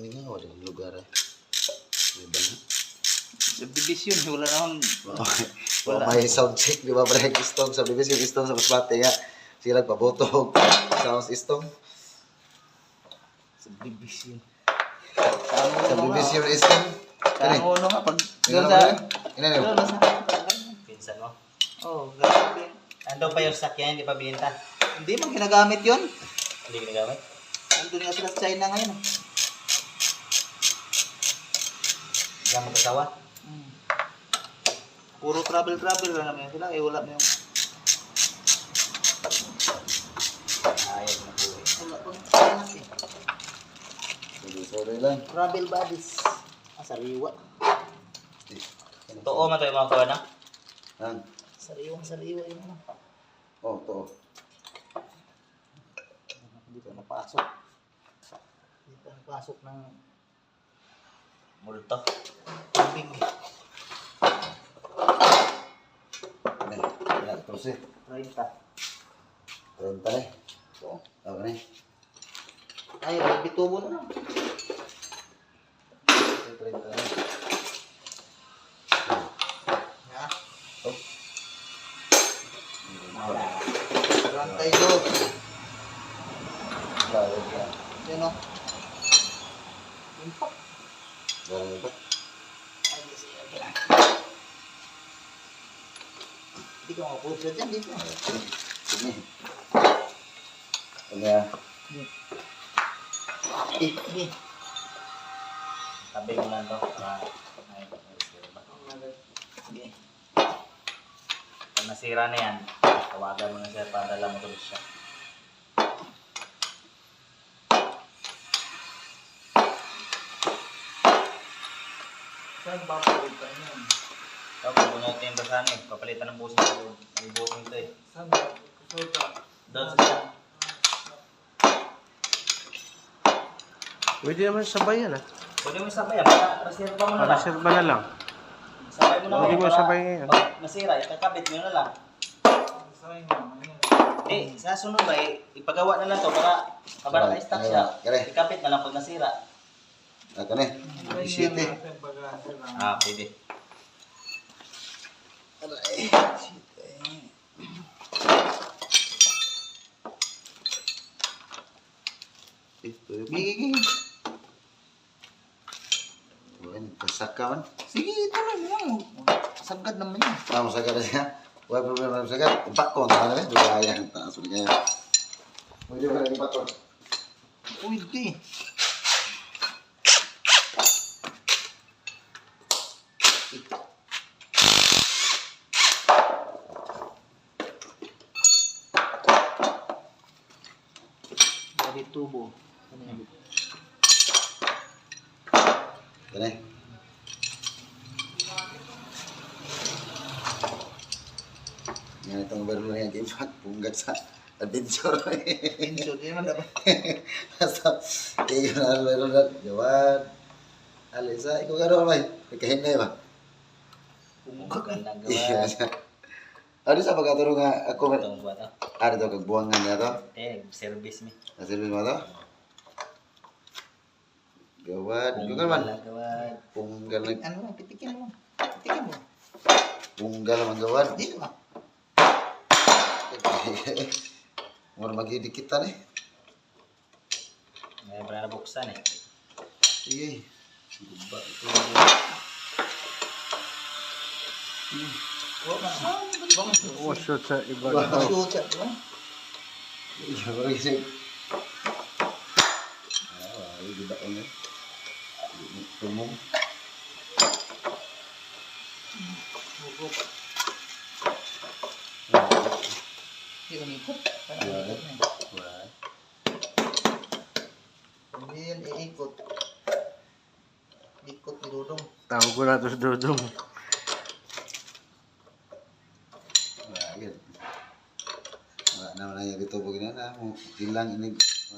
Hindi nga, wala ng lugar eh. Diba na? Subdivision, wala naman. Wala may sound check, di ba? Break stone, subdivision stone sa masbate nga. Sila pabotog. Sound stone. Subdivision. Subdivision stone. Saan uno nga, pag Doon sa... Ina niyo? Doon sa... Pinsan mo. Oo, grabe. Ando pa yung sakyan, hindi pa binenta. Hindi man ginagamit yun. Hindi ginagamit. Andun nga sila sa China ngayon. Hindi ka mag-asawa. Puro travel lang naman sila. Eh, wala na yung... Ayos na buhay. Wala pang anak eh. Sorry lang. Travel buddies. Sariwa. Totoo man tayo mga kuha na. Sariwa yun ano. Oh, to. Hindi pa napasok. Hindi pa napasok ng Multo. tubig. Wala, 12. 30. 30 eh. So, Okay. ay, bitubo na lang. 30 na. Ha? Oh. Rantay doon. Lalo ka. Yan o. Impact. Lalo ba? Ay, sige lang. Hindi ka makapulit dyan, dito. Sige. Kaya, Hindi. Tabi mo lang to. Para ay, Sige. pag nasira na yan, tawagan mo na siya para dala mo tuloy siya. Saan ba makapulit ka niyan? Tapos pupunutin yung basahan eh. Papalitan ng buhos mo. May buhos nito eh. Saan ba? Kusod ka. Doon sa siya. Pwede naman sabay yan ah. Pwede mo sabay yan. Para reserva mo na lang. Reserva na lang. Sabay mo na Pwede lang. mo para sabay ngayon. Pag nasira, ikakabit mo na lang. Saan nga? Eh, sa sunod ba, ipagawa na lang to para kabara na stock siya. Kare. Ikapit na lang pag nasira. ako na. 17. Ah, pwede. Gigi. Buwan, kasaka man. Sige, tuloy mo lang. Sagad naman yan. Vamos a sacar ya. Wala problema, vamos a sacar. Impacto, no, ¿vale? Dugaya, taas ulit kaya. Pwede ba rin impacto? Pwede. Dari tubo. Ano yan? Yan eh. Yan itong barilo na yan, impact. Punggat sa adventure. Pinso, di naman dapat. Basta, iyo na barilo na. Jawan. Alisa, ikaw ka naman, may. Nagkahinay ba? Kung nagawa. Iya. Ano sa pagkaturo nga ako Itong buwan to. dito kagbuangan niya to? Eh, service mi. Nasilbi mo to? Gawad. Ikaw ka naman. Gawad. Punggal na. Ano lang, pitikin mo. Pitikin mo. Punggal naman gawad. Dito ba? Mura maghidikitan eh. May pala nabuksan eh. Sige. Guba ito. Oo nga. Oh, shoot sa iba Wow. na to. Shoot siya, di ba? Iya, parang isip. Ay, guba ko na. Tumong. Bubok. Hindi umikot. Wala. Wala. Hindi yan iikot. Ikot ni Dudong. Tawag ko na ito sa Dudong. Wala. Wala naman na yung dito. Huwag na na. Hilang ini.